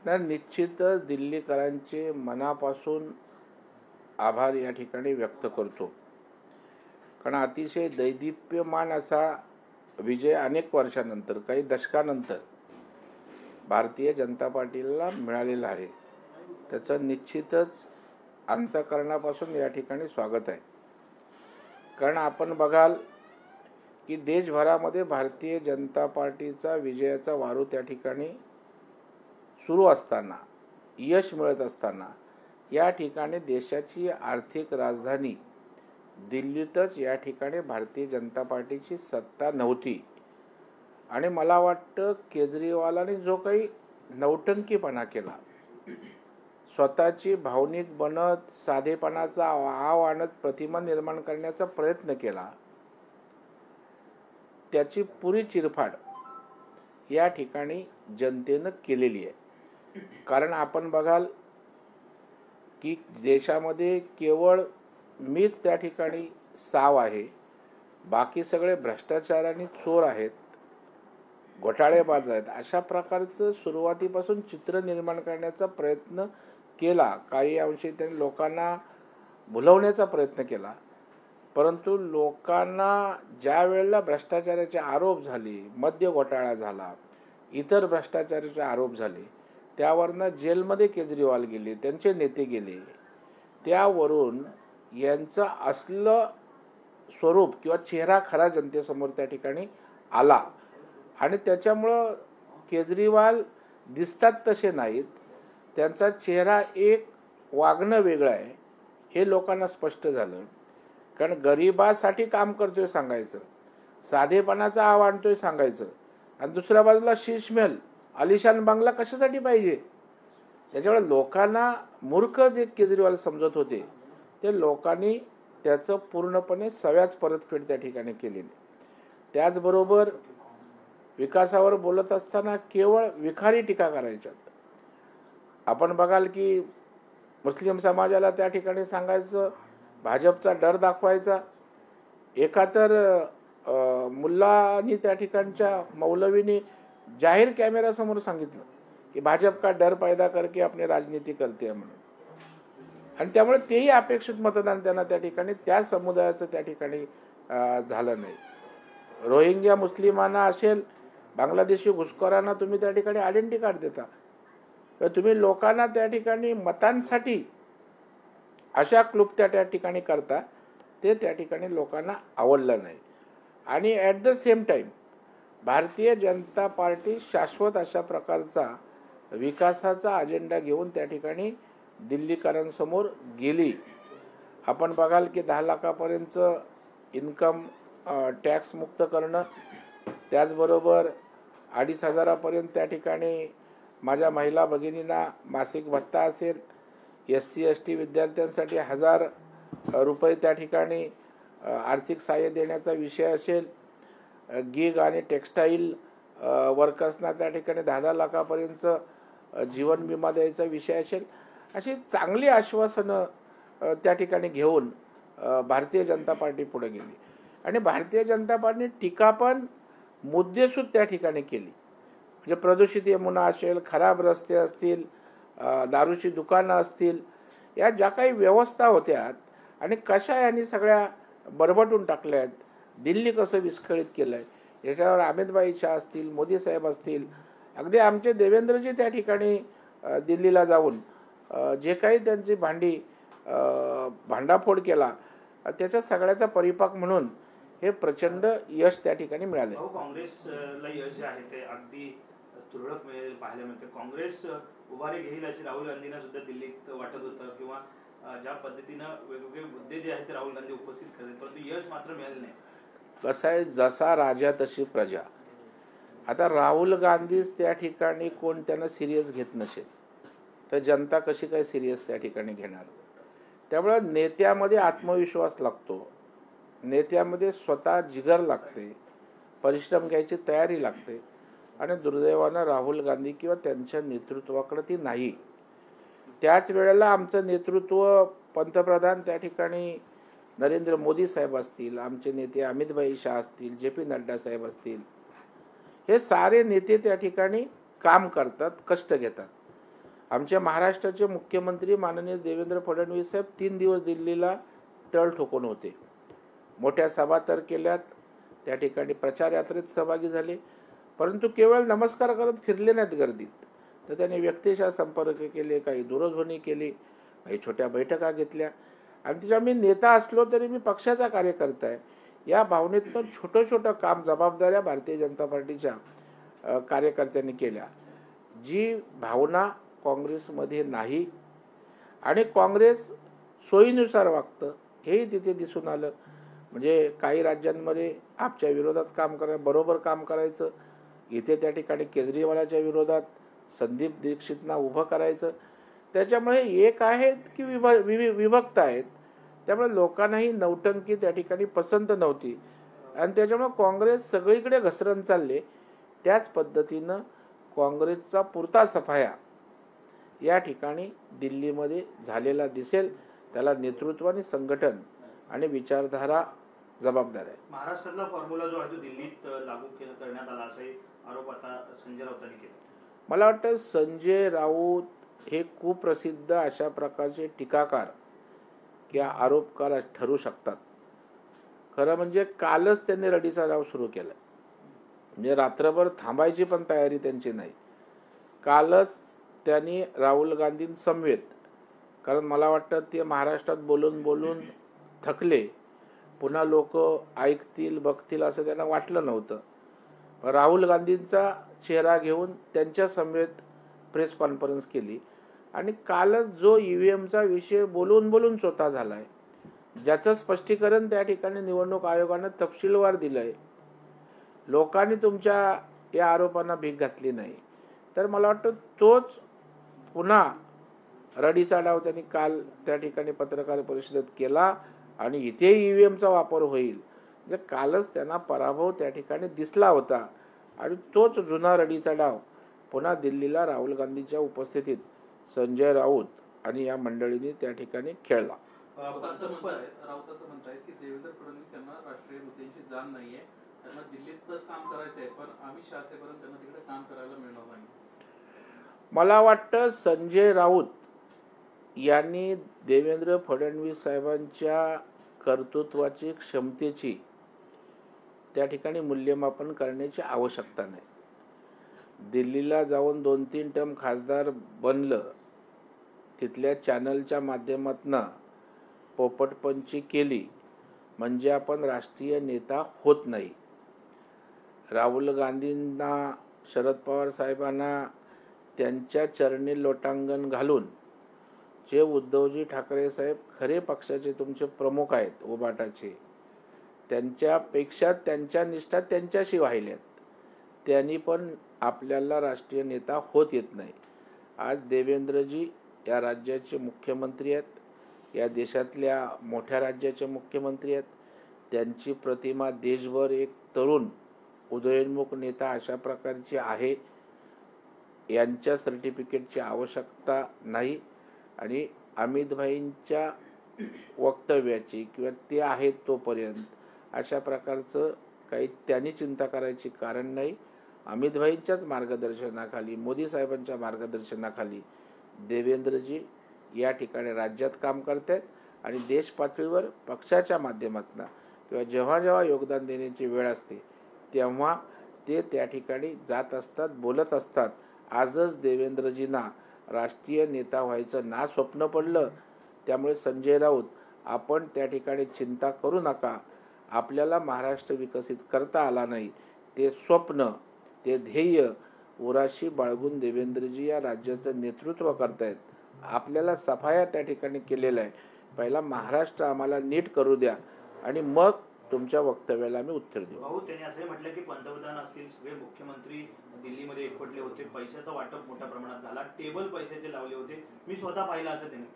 नाही, निश्चितच दिल्लीकरांचे मनापासून आभार या ठिकाणी व्यक्त करतो. कारण अतिशय दैदिप्यमान असा विजय अनेक वर्षानंतर, काही दशकानंतर भारतीय जनता पार्टीला मिळालेला आहे. त्याचं निश्चितच अंतःकरणापासून या ठिकाणी स्वागत आहे. कारण आपण बघाल की देशभरामध्ये भारतीय जनता पार्टीचा विजयाचा वारू त्या ठिकाणी सुरू असताना, यश मिळत असताना, या ठिकाणी देशाची आर्थिक राजधानी दिल्लीतच या ठिकाणी भारतीय जनता पार्टीची सत्ता नव्हती. आणि मला वाटतं केजरीवालांनी जो काही नौटंकीपणा केला, स्वतःची भावनिक बनत, साधेपणाचा आव आणत प्रतिमा निर्माण करण्याचा प्रयत्न केला, त्याची पुरी चिरफाड या ठिकाणी जनतेनं केलेली आहे. कारण आपण बघाल की देशामध्ये केवळ मीच त्या ठिकाणी साव आहे, बाकी सगळे भ्रष्टाचार आणि चोर आहेत, घोटाळेबाज आहेत, अशा प्रकारचं सुरुवातीपासून चित्र निर्माण करण्याचा प्रयत्न केला. काही अंशी त्यांनी लोकांना भुलवण्याचा प्रयत्न केला. परंतु लोकांना ज्या वेळेला भ्रष्टाचाराचे आरोप झाले, मद्य घोटाळा झाला, इतर भ्रष्टाचाराचे आरोप झाले, त्यावरनं जेलमध्ये केजरीवाल गेले, त्यांचे नेते गेले, त्यावरून यांचं असलं स्वरूप किंवा चेहरा खरा जनतेसमोर त्या ठिकाणी आला. आणि त्याच्यामुळं केजरीवाल दिसतात तसे नाहीत, त्यांचा चेहरा एक, वागणं वेगळं आहे, हे लोकांना स्पष्ट झालं. कारण गरिबासाठी काम करतोय सांगायचं, साधेपणाचा आव आणतोय सांगायचं, आणि दुसऱ्या बाजूला शीश महल, आलिशान बंगला कशासाठी पाहिजे. त्याच्यामुळे लोकांना मूर्ख जे केजरीवाल समजत होते, ते लोकांनी त्याचं पूर्णपणे सव्याच परतफेड त्या ठिकाणी केलेली. त्याचबरोबर विकासावर बोलत असताना केवळ विखारी टीका करायच्यात. आपण बघाल की मुस्लिम समाजाला त्या ठिकाणी सांगायचं, भाजपचा डर दाखवायचा. एका तर मुल्लानी त्या ठिकाणच्या मौलवीने जाहीर कॅमेरासमोर सांगितलं की भाजप का डर पैदा करके अपनी राजनीती करते म्हणून. आणि त्यामुळे तेही अपेक्षित मतदान त्यांना त्या ठिकाणी त्या समुदायाचं त्या ठिकाणी झालं नाही. रोहिंग्या मुस्लिमांना असेल, बांगलादेशी घुसखोरांना तुम्ही त्या ठिकाणी आयडेंटिटी कार्ड देता, तर तुम्ही लोकांना त्या ठिकाणी मतांसाठी अशा क्लुप्त्या त्या ठिकाणी करता, ते त्या ठिकाणी लोकांना आवडलं नाही. आणि at the same time Bharatiya Janata party शाश्वत अशा प्रकारचा विकासाचा अजेंडा घेऊन त्या ठिकाणी दिल्लीकरांसमोर गेली. आपण बघाल की 10 लाखापर्यंत इन्कम टॅक्स मुक्त करणं, त्याचबरोबर 2,500पर्यंत त्या ठिकाणी माझ्या महिला भगिनींना मासिक भत्ता असेल, SC ST विद्यार्थ्यांसाठी 1,000 रुपये त्या ठिकाणी आर्थिक सहाय्य देण्याचा विषय असेल, गिग आणि टेक्स्टाईल वर्कर्सना त्या ठिकाणी 10 लाखापर्यंत जीवन विमा द्यायचा विषय असेल, अशी चांगली आश्वासनं त्या ठिकाणी घेऊन भारतीय जनता पार्टी पुढे गेली. आणि भारतीय जनता पार्टीने टीका पण मुद्देसूद त्या ठिकाणी केली. म्हणजे प्रदूषित यमुना असेल, खराब रस्ते असतील, दारूची दुकानं असतील, या ज्या काही व्यवस्था होत्या आणि कशा यांनी सगळ्या बरबटून टाकल्या आहेत, दिल्ली कसं विस्कळीत केलं आहे, याच्यावर अमितभाई शाह असतील, मोदी साहेब असतील, अगदी आमचे देवेंद्रजी त्या ठिकाणी दिल्लीला जाऊन जे काही त्यांची भांडाफोड केला, त्याच्या सगळ्याचा परिपाक म्हणून हे प्रचंड यश त्या ठिकाणी मिळाले. काँग्रेसला यश जे आहे ते अगदी तुरळक पाहायला मिळते. काँग्रेस उभारी घेईल अशी राहुल गांधींना सुद्धा दिल्लीत वाटत होतं, किंवा ज्या पद्धतीनं वेगवेगळे मुद्दे जे आहेत ते राहुल गांधी उपस्थित करतात, परंतु यश मात्र मिळाले नाही. कसं आहे, जसा राजा तशी प्रजा. आता राहुल गांधीच त्या ठिकाणी कोण त्यांना सिरियस घेत नसेल, तर जनता कशी काय सिरियस त्या ठिकाणी घेणार. त्यामुळे नेत्यामध्ये आत्मविश्वास लागतो, नेत्यामध्ये स्वतः जिगर लागते, परिश्रम घ्यायची तयारी लागते. आणि दुर्दैवानं राहुल गांधी किंवा त्यांच्या नेतृत्वाकडे ती नाही. त्याच वेळेला आमचं नेतृत्व, पंतप्रधान त्या ठिकाणी नरेंद्र मोदी साहेब असतील, आमचे नेते अमितभाई शाह असतील, JP नड्डा साहेब असतील, हे सारे नेते त्या ठिकाणी काम करतात, कष्ट घेतात. आमच्या महाराष्ट्राचे मुख्यमंत्री माननीय देवेंद्र फडणवीस साहेब 3 दिवस दिल्लीला तळ ठोकून होते. मोठ्या सभा तर केल्यात, त्या ठिकाणी प्रचार यात्रेत सहभागी झाले, परंतु केवळ नमस्कार करत फिरले नाहीत गर्दीत. तर त्यांनी व्यक्तिशः संपर्क केले, काही दूरध्वनी केली, काही छोट्या बैठका घेतल्या. आणि त्याच्या मी नेता असलो तरी मी पक्षाचा कार्यकर्ता आहे या भावनेतून छोटं छोटं काम, जबाबदाऱ्या भारतीय जनता पार्टीच्या कार्यकर्त्यांनी केल्या. जी भावना काँग्रेसमध्ये नाही आणि काँग्रेस सोयीनुसार वागतं हेही तिथे दिसून आलं. म्हणजे काही राज्यांमध्ये आपच्या विरोधात काम बरोबर काम करायचं, इथे त्या ठिकाणी केजरीवालाच्या विरोधात संदीप दीक्षितना उभं करायचं. त्याच्यामुळे एक आहेत की विभक्त आहेत. त्यामुळे लोकांनाही नौटंकी त्या ठिकाणी पसंत नव्हती आणि त्याच्यामुळे काँग्रेस सगळीकडे घसरण चालले. त्याच पद्धतीनं काँग्रेसचा पुरता सफाया या ठिकाणी दिल्लीमध्ये झालेला दिसेल. त्याला नेतृत्व आणि संघटन आणि विचारधारा जबाबदार आहे. महाराष्ट्रातला फॉर्म्युला जो आहे तो दिल्लीत लागू करण्यात आला असाही आरोप आता संजय राऊतांनी केला. मला वाटतं संजय राऊत हे खूप प्रसिद्ध अशा प्रकारचे टीकाकार किंवा आरोपकार ठरू शकतात. खरं म्हणजे कालच त्यांनी रडीचा डाव सुरू केला. म्हणजे रात्रभर थांबायची पण तयारी त्यांची नाही. कालच त्यांनी राहुल गांधींसमवेत, कारण मला वाटतं ते महाराष्ट्रात बोलून बोलून थकले, पुन्हा लोक ऐकतील बघतील असं त्यांना वाटलं नव्हतं. राहुल गांधींचा चेहरा घेऊन त्यांच्या समवेत प्रेस कॉन्फरन्स केली आणि कालच जो EVMचा विषय बोलून बोलून चोथा झाला आहे, ज्याचं स्पष्टीकरण त्या ठिकाणी निवडणूक आयोगानं तपशीलवार दिलं आहे. लोकांनी तुमच्या या आरोपांना भीक घातली नाही, तर मला वाटतं तोच पुन्हा रडीचा डाव त्यांनी काल त्या ठिकाणी पत्रकार परिषदेत केला आणि इथे EVMचा वापर होईल. म्हणजे कालच त्यांना पराभव त्या ठिकाणी दिसला होता आणि तोच जुना रडीचा डाव पुन्हा दिल्लीला राहुल गांधींच्या उपस्थितीत संजय राऊत आणि या मंडळींनी त्या ठिकाणी खेळला. राऊत असं म्हणतायत की देवेंद्र फडणवीस यांना राष्ट्रीय मुद्द्यांची जाण नाहीये, त्यांना दिल्लीत काम करायचं आहे, पण अमित शहा असेपर्यंत त्यांना तिकडे काम करायला मिळणार नाही. मला वाटतं संजय राऊत यांनी देवेंद्र फडणवीस साहेबांच्या कर्तृत्वाची, क्षमतेची त्या ठिकाणी मूल्यमापन करण्याची आवश्यकता नाही. दिल्लीला जाऊन 2-3 टर्म खासदार बनलं, तिथल्या चॅनलच्या माध्यमातून पोपटपंची केली म्हणजे आपण राष्ट्रीय नेता होत नाही. राहुल गांधींना, शरद पवार साहेबांना त्यांच्या चरणी लोटांगण घालून जे उद्धवजी ठाकरे साहेब खरे पक्षाचे तुमचे प्रमुख आहेत उबाटाचे, त्यांच्यापेक्षा त्यांच्या निष्ठा त्यांच्याशी वाहिल्यात. त्यांनी पण आपल्याला राष्ट्रीय नेता होत येत नाही. आज देवेंद्रजी या राज्याचे मुख्यमंत्री आहेत, या देशातल्या मोठ्या राज्याचे मुख्यमंत्री आहेत. त्यांची प्रतिमा देशभर एक तरुण उदयोन्मुख नेता अशा प्रकारची आहे. यांच्या सर्टिफिकेटची आवश्यकता नाही आणि अमितभाईंच्या वक्तव्याची किंवा ते आहेत तोपर्यंत अशा प्रकारचं काही त्यांनी चिंता करायची कारण नाही. अमितभाईंच्याच मार्गदर्शनाखाली, मोदी साहेबांच्या मार्गदर्शनाखाली देवेंद्रजी या ठिकाणी राज्यात काम करत आहेत आणि देश पातळीवर पक्षाच्या माध्यमातून किंवा जेव्हा जेव्हा योगदान देण्याची वेळ असते तेव्हा ते त्या ठिकाणी जात असतात, बोलत असतात. आजच देवेंद्रजींना राष्ट्रीय नेता व्हायचं ना स्वप्न पडलं. त्यामुळे संजय राऊत, आपण त्या ठिकाणी चिंता करू नका. आपल्याला महाराष्ट्र विकसित करता आला नाही, ते स्वप्न, ते ध्येय उराशी बाळगून देवेंद्रजी या राज्याचं नेतृत्व करतायत. आपल्याला सफाया त्या ठिकाणी केलेला आहे. पहिला महाराष्ट्र आम्हाला नीट करू द्या आणि मग तुमच्या वक्तव्याला मी उत्तर देऊ. भाऊ, त्यांनी असं म्हटलं की पंतप्रधान असतील, सगळे मुख्यमंत्री दिल्लीमध्ये एकवटले होते, पैशाचं वाटप मोठ्या प्रमाणात झाला, टेबल पैशाचे लावले होते, मी स्वतः पाहिलं असं त्यांनी.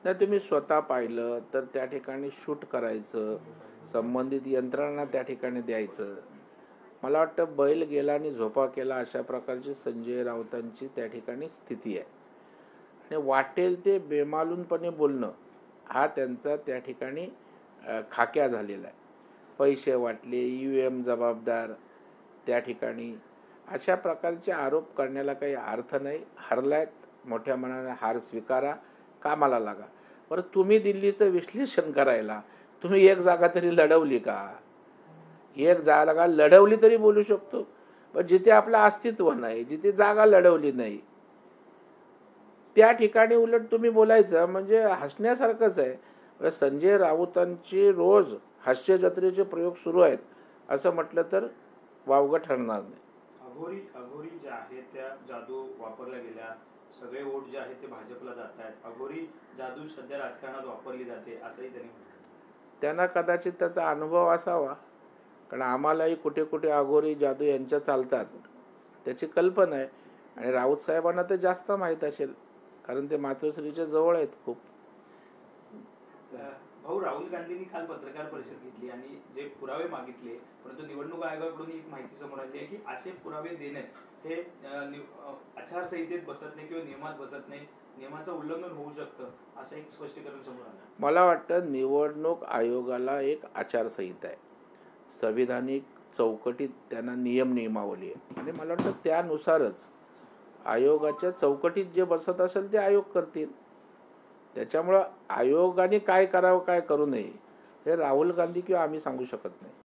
नाही, तुम्ही स्वतः पाहिलं तर त्या ठिकाणी शूट करायचं, संबंधित यंत्रणा त्या ठिकाणी द्यायचं. मला वाटतं बैल गेला आणि झोपा केला अशा प्रकारची संजय राऊतांची त्या ठिकाणी स्थिती आहे. आणि वाटेल ते बेमालूनपणे बोलणं हा त्यांचा त्या ठिकाणी खाक्या झालेला आहे. पैसे वाटले, EVM जबाबदार, त्या ठिकाणी अशा प्रकारचे आरोप करण्याला काही अर्थ नाही. हरलायत, मोठ्या मनाने हार स्वीकारा, कामाला लागा. बरं, तुम्ही दिल्लीचं विश्लेषण करायला तुम्ही एक जागा तरी लढवली का? एक जागा लढवली तरी बोलू शकतो, पण जिथे आपलं अस्तित्व नाही, जिथे जागा लढवली नाही, त्या ठिकाणी उलट तुम्ही बोलायचं म्हणजे हसण्यासारखंच आहे. संजय राऊतांची रोज हास्य जत्रेचे प्रयोग सुरू आहेत असं म्हटलं तर वावगं ठरणार नाही. अघोरी ज्या आहेत त्या जादू वापरल्या गेल्या, सगळे वोट जे आहेत ते भाजपला जात आहेत. अघोरी जादू सध्या राजकारणात वापरली जाते असंही त्यांनी म्हटलं. त्यांना कदाचित त्याचा अनुभव असावा, कारण आम्हालाही कुठे कुठे अघोरी जादू यांच्या चालतात त्याची कल्पना आहे. आणि राऊत साहेबांना तर जास्त माहीत असेल, कारण ते मातोश्रीच्या जवळ आहेत खूप. भाऊ, राहुल गांधींनी काल पत्रकार परिषद घेतली आणि जे पुरावे मागितले, परंतु निवडणूक आयोगाकडून एक माहिती समोर आली आहे की असे पुरावे देणे हे आचारसंहितेत बसत नाही किंवा नियमात बसत नाही, नियमाचं उल्लंघन होऊ शकतं, असं एक स्पष्टीकरण समोर आलं. मला वाटतं निवडणूक आयोगाला एक आचारसंहिता आहे, संविधानिक चौकटीत त्यांना नियमावली आहे, आणि मला वाटतं त्यानुसारच आयोगाच्या चौकटीत जे बसत असेल ते आयोग करतील. त्याच्यामुळं आयोगाने काय करावं काय करू नये हे राहुल गांधी किंवा आम्ही सांगू शकत नाही.